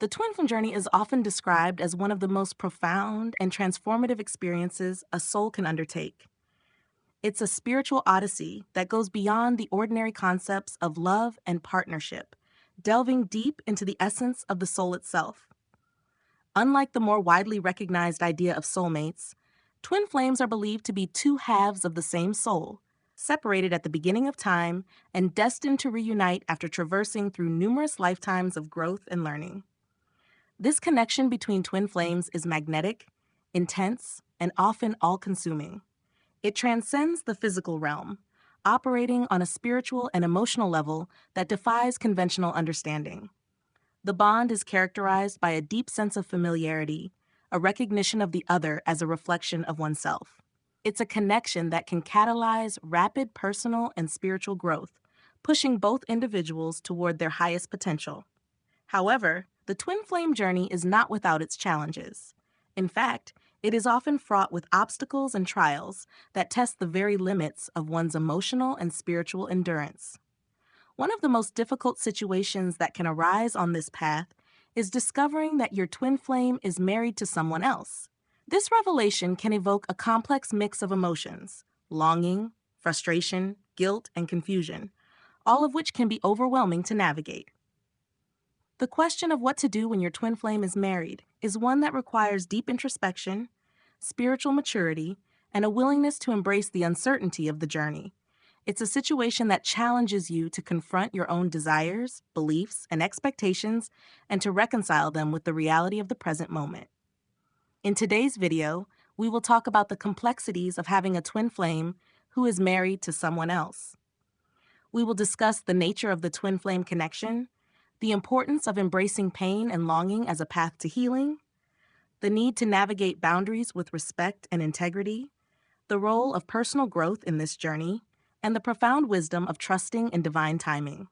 The twin flame journey is often described as one of the most profound and transformative experiences a soul can undertake. It's a spiritual odyssey that goes beyond the ordinary concepts of love and partnership, delving deep into the essence of the soul itself. Unlike the more widely recognized idea of soulmates, twin flames are believed to be two halves of the same soul, separated at the beginning of time and destined to reunite after traversing through numerous lifetimes of growth and learning. This connection between twin flames is magnetic, intense, and often all-consuming. It transcends the physical realm, operating on a spiritual and emotional level that defies conventional understanding. The bond is characterized by a deep sense of familiarity, a recognition of the other as a reflection of oneself. It's a connection that can catalyze rapid personal and spiritual growth, pushing both individuals toward their highest potential. However, the twin flame journey is not without its challenges. In fact, it is often fraught with obstacles and trials that test the very limits of one's emotional and spiritual endurance. One of the most difficult situations that can arise on this path is discovering that your twin flame is married to someone else. This revelation can evoke a complex mix of emotions: longing, frustration, guilt, and confusion, all of which can be overwhelming to navigate. The question of what to do when your twin flame is married is one that requires deep introspection, spiritual maturity, and a willingness to embrace the uncertainty of the journey. It's a situation that challenges you to confront your own desires, beliefs, and expectations, and to reconcile them with the reality of the present moment. In today's video, we will talk about the complexities of having a twin flame who is married to someone else. We will discuss the nature of the twin flame connection, the importance of embracing pain and longing as a path to healing, the need to navigate boundaries with respect and integrity, the role of personal growth in this journey, and the profound wisdom of trusting in divine timing.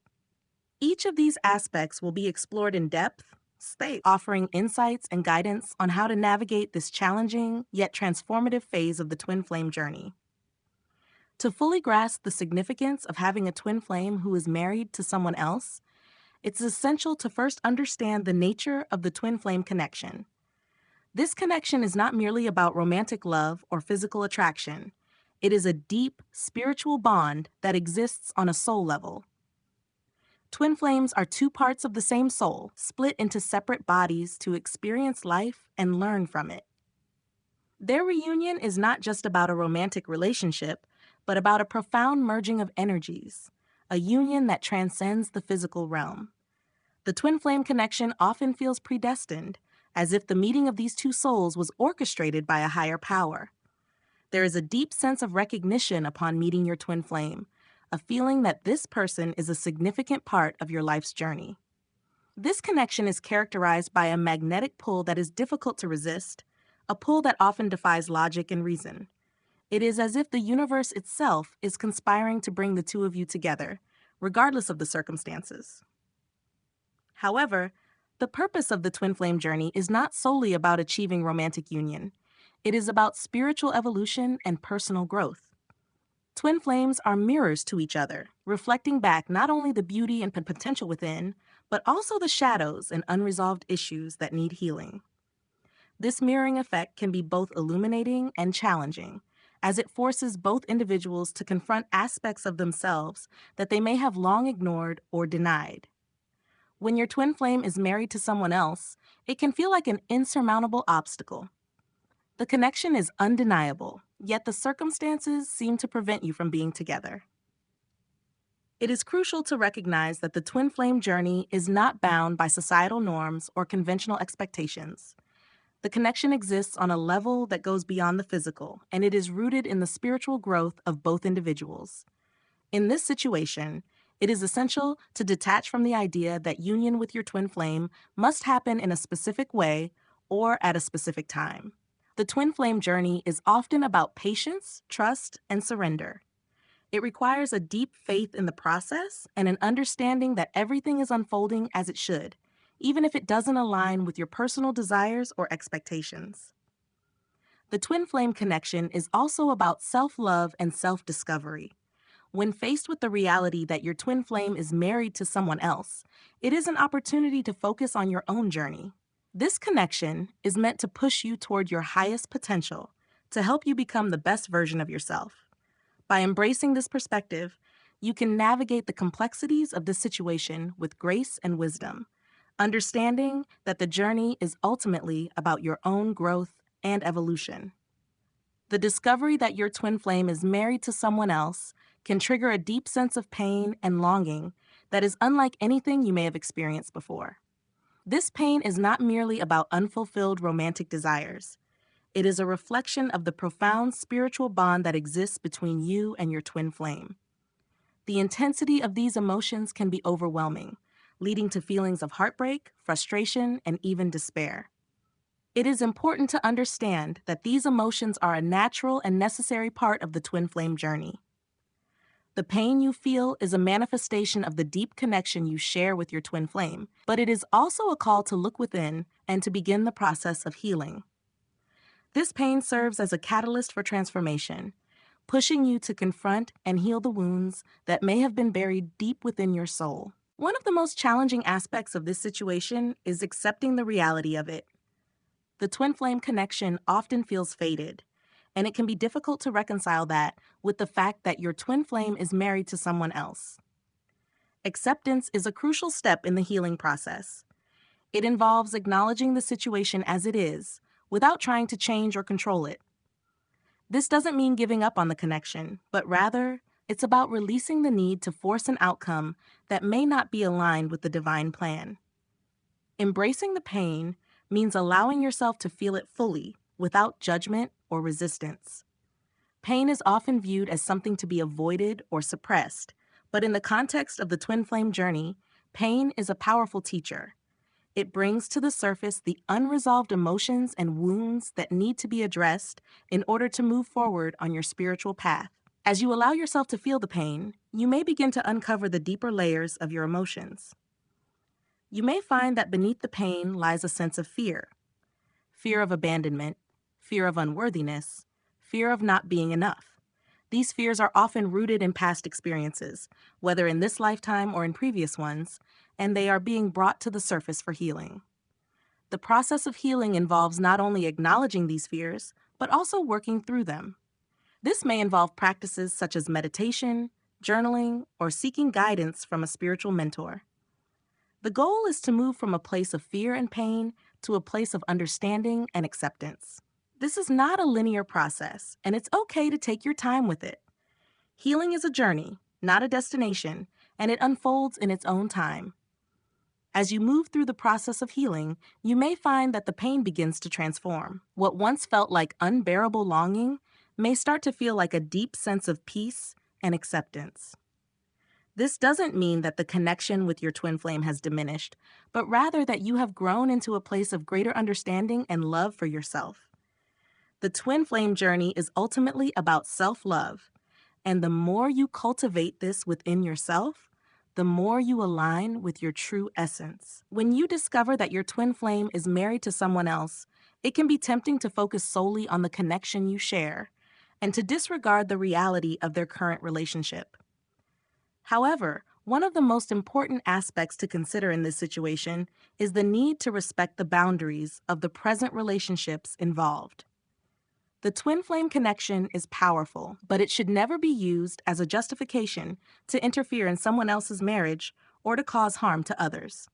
Each of these aspects will be explored in depth, offering insights and guidance on how to navigate this challenging yet transformative phase of the twin flame journey. To fully grasp the significance of having a twin flame who is married to someone else, it's essential to first understand the nature of the twin flame connection. This connection is not merely about romantic love or physical attraction. It is a deep, spiritual bond that exists on a soul level. Twin flames are two parts of the same soul, split into separate bodies to experience life and learn from it. Their reunion is not just about a romantic relationship, but about a profound merging of energies, a union that transcends the physical realm. The twin flame connection often feels predestined, as if the meeting of these two souls was orchestrated by a higher power. There is a deep sense of recognition upon meeting your twin flame, a feeling that this person is a significant part of your life's journey. This connection is characterized by a magnetic pull that is difficult to resist, a pull that often defies logic and reason. It is as if the universe itself is conspiring to bring the two of you together, regardless of the circumstances. However, the purpose of the twin flame journey is not solely about achieving romantic union. It is about spiritual evolution and personal growth. Twin flames are mirrors to each other, reflecting back not only the beauty and potential within, but also the shadows and unresolved issues that need healing. This mirroring effect can be both illuminating and challenging, as it forces both individuals to confront aspects of themselves that they may have long ignored or denied. When your twin flame is married to someone else, it can feel like an insurmountable obstacle. The connection is undeniable, yet the circumstances seem to prevent you from being together. It is crucial to recognize that the twin flame journey is not bound by societal norms or conventional expectations. The connection exists on a level that goes beyond the physical, and it is rooted in the spiritual growth of both individuals. In this situation, it is essential to detach from the idea that union with your twin flame must happen in a specific way or at a specific time. The twin flame journey is often about patience, trust, and surrender. It requires a deep faith in the process and an understanding that everything is unfolding as it should, even if it doesn't align with your personal desires or expectations. The twin flame connection is also about self-love and self-discovery. When faced with the reality that your twin flame is married to someone else, it is an opportunity to focus on your own journey. This connection is meant to push you toward your highest potential, to help you become the best version of yourself. By embracing this perspective, you can navigate the complexities of this situation with grace and wisdom, understanding that the journey is ultimately about your own growth and evolution. The discovery that your twin flame is married to someone else can trigger a deep sense of pain and longing that is unlike anything you may have experienced before. This pain is not merely about unfulfilled romantic desires. It is a reflection of the profound spiritual bond that exists between you and your twin flame. The intensity of these emotions can be overwhelming, leading to feelings of heartbreak, frustration, and even despair. It is important to understand that these emotions are a natural and necessary part of the twin flame journey. The pain you feel is a manifestation of the deep connection you share with your twin flame, but it is also a call to look within and to begin the process of healing. This pain serves as a catalyst for transformation, pushing you to confront and heal the wounds that may have been buried deep within your soul. One of the most challenging aspects of this situation is accepting the reality of it. The twin flame connection often feels faded, and it can be difficult to reconcile that with the fact that your twin flame is married to someone else. Acceptance is a crucial step in the healing process. It involves acknowledging the situation as it is, without trying to change or control it. This doesn't mean giving up on the connection, but rather, it's about releasing the need to force an outcome that may not be aligned with the divine plan. Embracing the pain means allowing yourself to feel it fully, without judgment or resistance. Pain is often viewed as something to be avoided or suppressed, but in the context of the twin flame journey, pain is a powerful teacher. It brings to the surface the unresolved emotions and wounds that need to be addressed in order to move forward on your spiritual path. As you allow yourself to feel the pain, you may begin to uncover the deeper layers of your emotions. You may find that beneath the pain lies a sense of fear. Fear of abandonment, fear of unworthiness, fear of not being enough. These fears are often rooted in past experiences, whether in this lifetime or in previous ones, and they are being brought to the surface for healing. The process of healing involves not only acknowledging these fears, but also working through them. This may involve practices such as meditation, journaling, or seeking guidance from a spiritual mentor. The goal is to move from a place of fear and pain to a place of understanding and acceptance. This is not a linear process, and it's okay to take your time with it. Healing is a journey, not a destination, and it unfolds in its own time. As you move through the process of healing, you may find that the pain begins to transform. What once felt like unbearable longing may start to feel like a deep sense of peace and acceptance. This doesn't mean that the connection with your twin flame has diminished, but rather that you have grown into a place of greater understanding and love for yourself. The twin flame journey is ultimately about self-love, and the more you cultivate this within yourself, the more you align with your true essence. When you discover that your twin flame is married to someone else, it can be tempting to focus solely on the connection you share and to disregard the reality of their current relationship. However, one of the most important aspects to consider in this situation is the need to respect the boundaries of the present relationships involved. The twin flame connection is powerful, but it should never be used as a justification to interfere in someone else's marriage or to cause harm to others.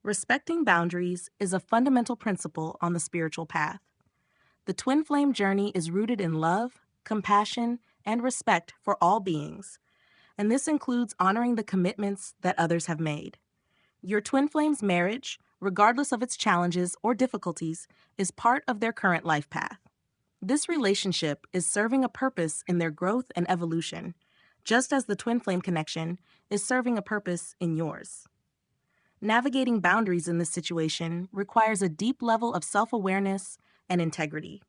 Respecting boundaries is a fundamental principle on the spiritual path. The twin flame journey is rooted in love, compassion, and respect for all beings, and this includes honoring the commitments that others have made. Your twin flame's marriage, regardless of its challenges or difficulties, is part of their current life path. This relationship is serving a purpose in their growth and evolution, just as the twin flame connection is serving a purpose in yours. Navigating boundaries in this situation requires a deep level of self-awareness and integrity.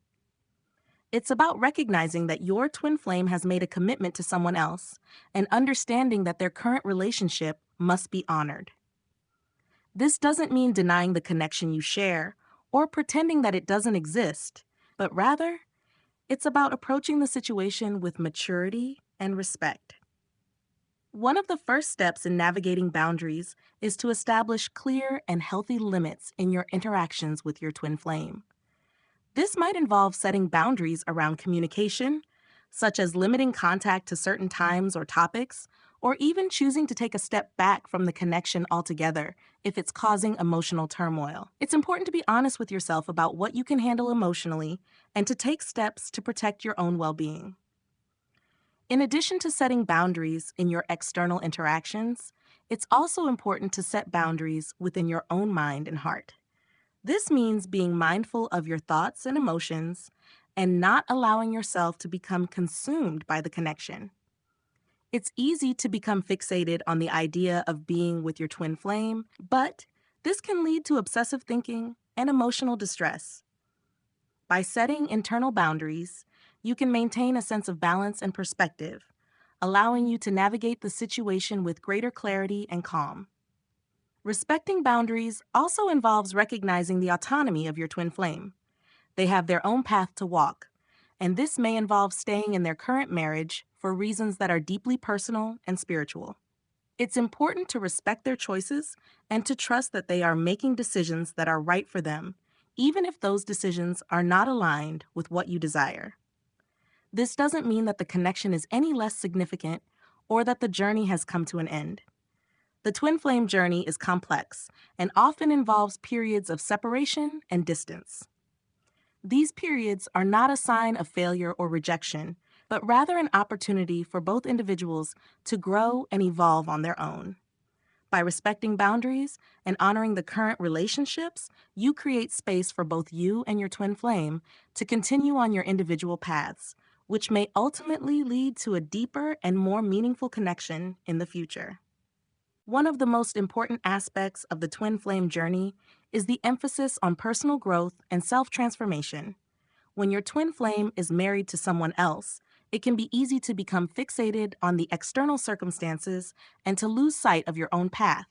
It's about recognizing that your twin flame has made a commitment to someone else and understanding that their current relationship must be honored. This doesn't mean denying the connection you share or pretending that it doesn't exist, but rather, it's about approaching the situation with maturity and respect. One of the first steps in navigating boundaries is to establish clear and healthy limits in your interactions with your twin flame. This might involve setting boundaries around communication, such as limiting contact to certain times or topics, or even choosing to take a step back from the connection altogether if it's causing emotional turmoil. It's important to be honest with yourself about what you can handle emotionally and to take steps to protect your own well-being. In addition to setting boundaries in your external interactions, it's also important to set boundaries within your own mind and heart. This means being mindful of your thoughts and emotions and not allowing yourself to become consumed by the connection. It's easy to become fixated on the idea of being with your twin flame, but this can lead to obsessive thinking and emotional distress. By setting internal boundaries, you can maintain a sense of balance and perspective, allowing you to navigate the situation with greater clarity and calm. Respecting boundaries also involves recognizing the autonomy of your twin flame. They have their own path to walk, and this may involve staying in their current marriage for reasons that are deeply personal and spiritual. It's important to respect their choices and to trust that they are making decisions that are right for them, even if those decisions are not aligned with what you desire. This doesn't mean that the connection is any less significant or that the journey has come to an end. The twin flame journey is complex and often involves periods of separation and distance. These periods are not a sign of failure or rejection, but rather an opportunity for both individuals to grow and evolve on their own. By respecting boundaries and honoring the current relationships, you create space for both you and your twin flame to continue on your individual paths, which may ultimately lead to a deeper and more meaningful connection in the future. One of the most important aspects of the twin flame journey is the emphasis on personal growth and self-transformation. When your twin flame is married to someone else, it can be easy to become fixated on the external circumstances and to lose sight of your own path.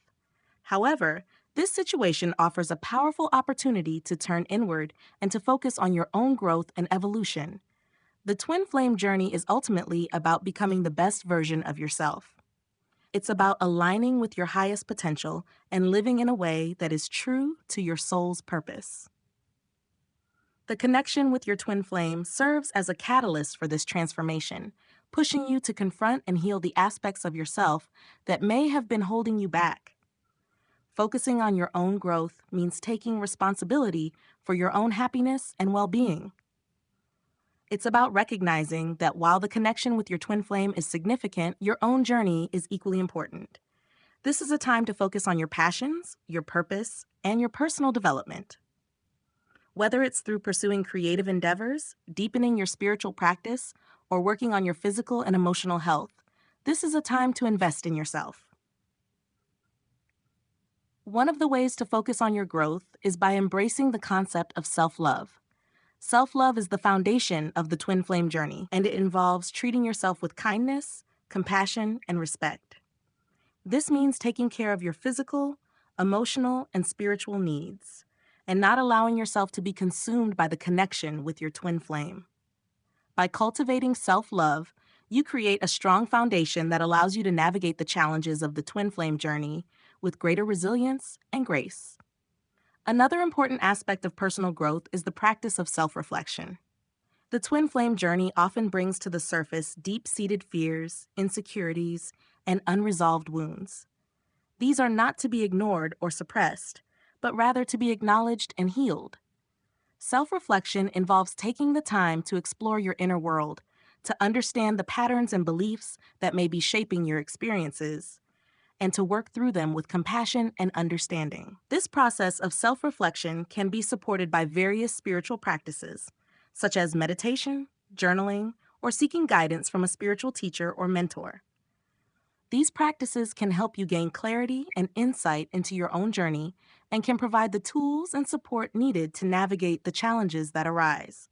However, this situation offers a powerful opportunity to turn inward and to focus on your own growth and evolution. The twin flame journey is ultimately about becoming the best version of yourself. It's about aligning with your highest potential and living in a way that is true to your soul's purpose. The connection with your twin flame serves as a catalyst for this transformation, pushing you to confront and heal the aspects of yourself that may have been holding you back. Focusing on your own growth means taking responsibility for your own happiness and well-being. It's about recognizing that while the connection with your twin flame is significant, your own journey is equally important. This is a time to focus on your passions, your purpose, and your personal development. Whether it's through pursuing creative endeavors, deepening your spiritual practice, or working on your physical and emotional health, this is a time to invest in yourself. One of the ways to focus on your growth is by embracing the concept of self-love. Self-love is the foundation of the twin flame journey, and it involves treating yourself with kindness, compassion, and respect. This means taking care of your physical, emotional, and spiritual needs, and not allowing yourself to be consumed by the connection with your twin flame. By cultivating self-love, you create a strong foundation that allows you to navigate the challenges of the twin flame journey with greater resilience and grace. Another important aspect of personal growth is the practice of self-reflection. The twin flame journey often brings to the surface deep-seated fears, insecurities, and unresolved wounds. These are not to be ignored or suppressed, but rather to be acknowledged and healed. Self-reflection involves taking the time to explore your inner world, to understand the patterns and beliefs that may be shaping your experiences, and to work through them with compassion and understanding. This process of self-reflection can be supported by various spiritual practices, such as meditation, journaling, or seeking guidance from a spiritual teacher or mentor. These practices can help you gain clarity and insight into your own journey and can provide the tools and support needed to navigate the challenges that arise.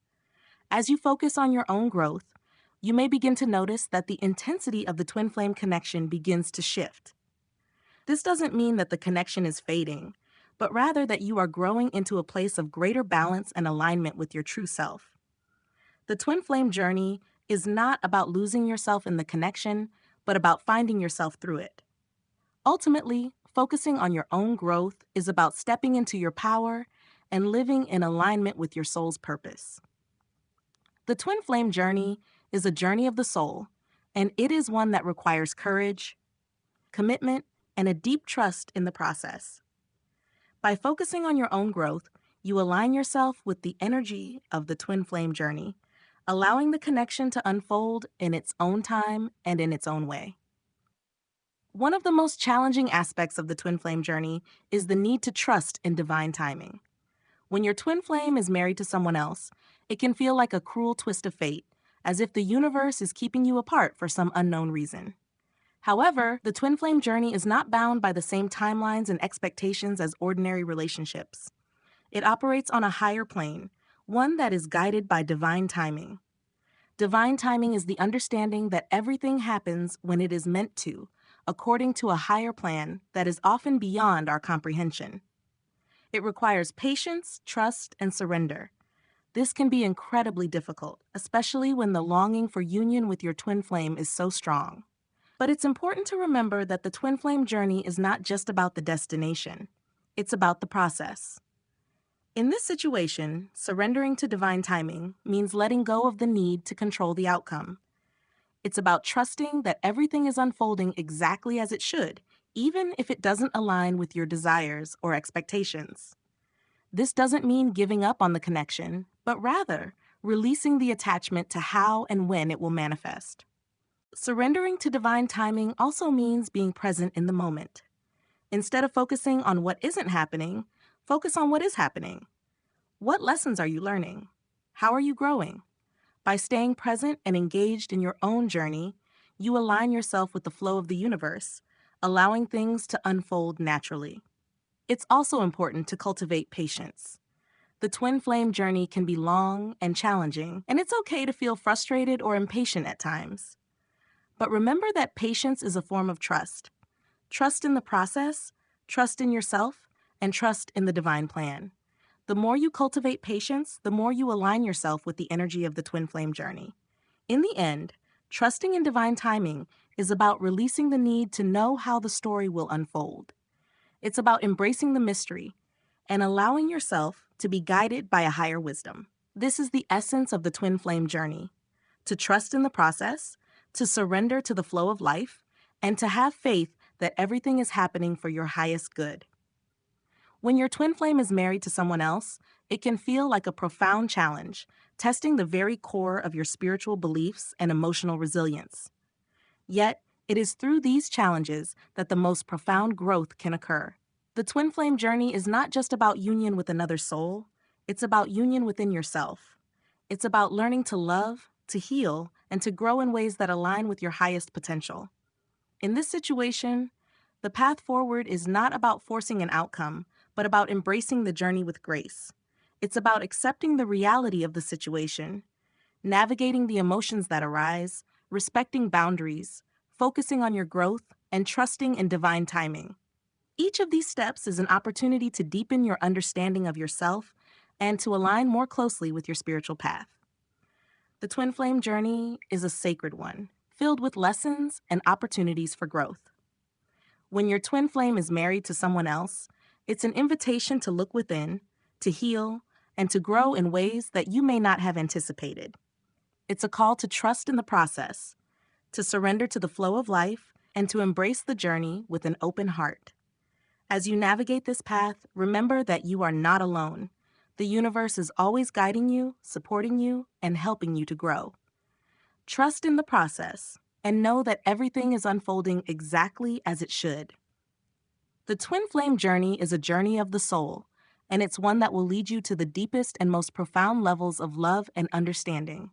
As you focus on your own growth, you may begin to notice that the intensity of the twin flame connection begins to shift. This doesn't mean that the connection is fading, but rather that you are growing into a place of greater balance and alignment with your true self. The twin flame journey is not about losing yourself in the connection, but about finding yourself through it. Ultimately, focusing on your own growth is about stepping into your power and living in alignment with your soul's purpose. The twin flame journey is a journey of the soul, and it is one that requires courage, commitment, and a deep trust in the process. By focusing on your own growth, you align yourself with the energy of the twin flame journey, allowing the connection to unfold in its own time and in its own way. One of the most challenging aspects of the twin flame journey is the need to trust in divine timing. When your twin flame is married to someone else, it can feel like a cruel twist of fate, as if the universe is keeping you apart for some unknown reason. However, the twin flame journey is not bound by the same timelines and expectations as ordinary relationships. It operates on a higher plane, one that is guided by divine timing. Divine timing is the understanding that everything happens when it is meant to, according to a higher plan that is often beyond our comprehension. It requires patience, trust, and surrender. This can be incredibly difficult, especially when the longing for union with your twin flame is so strong. But it's important to remember that the twin flame journey is not just about the destination. It's about the process. In this situation, surrendering to divine timing means letting go of the need to control the outcome. It's about trusting that everything is unfolding exactly as it should, even if it doesn't align with your desires or expectations. This doesn't mean giving up on the connection, but rather releasing the attachment to how and when it will manifest. Surrendering to divine timing also means being present in the moment. Instead of focusing on what isn't happening, focus on what is happening. What lessons are you learning? How are you growing? By staying present and engaged in your own journey, you align yourself with the flow of the universe, allowing things to unfold naturally. It's also important to cultivate patience. The twin flame journey can be long and challenging, and it's okay to feel frustrated or impatient at times. But remember that patience is a form of trust. Trust in the process, trust in yourself, and trust in the divine plan. The more you cultivate patience, the more you align yourself with the energy of the twin flame journey. In the end, trusting in divine timing is about releasing the need to know how the story will unfold. It's about embracing the mystery and allowing yourself to be guided by a higher wisdom. This is the essence of the twin flame journey: to trust in the process, to surrender to the flow of life, and to have faith that everything is happening for your highest good. When your twin flame is married to someone else, it can feel like a profound challenge, testing the very core of your spiritual beliefs and emotional resilience. Yet, it is through these challenges that the most profound growth can occur. The twin flame journey is not just about union with another soul, it's about union within yourself. It's about learning to love, to heal, and to grow in ways that align with your highest potential. In this situation, the path forward is not about forcing an outcome, but about embracing the journey with grace. It's about accepting the reality of the situation, navigating the emotions that arise, respecting boundaries, focusing on your growth, and trusting in divine timing. Each of these steps is an opportunity to deepen your understanding of yourself and to align more closely with your spiritual path. The twin flame journey is a sacred one, filled with lessons and opportunities for growth. When your twin flame is married to someone else, it's an invitation to look within, to heal, and to grow in ways that you may not have anticipated. It's a call to trust in the process, to surrender to the flow of life, and to embrace the journey with an open heart. As you navigate this path, remember that you are not alone. The universe is always guiding you, supporting you, and helping you to grow. Trust in the process, and know that everything is unfolding exactly as it should. The twin flame journey is a journey of the soul, and it's one that will lead you to the deepest and most profound levels of love and understanding.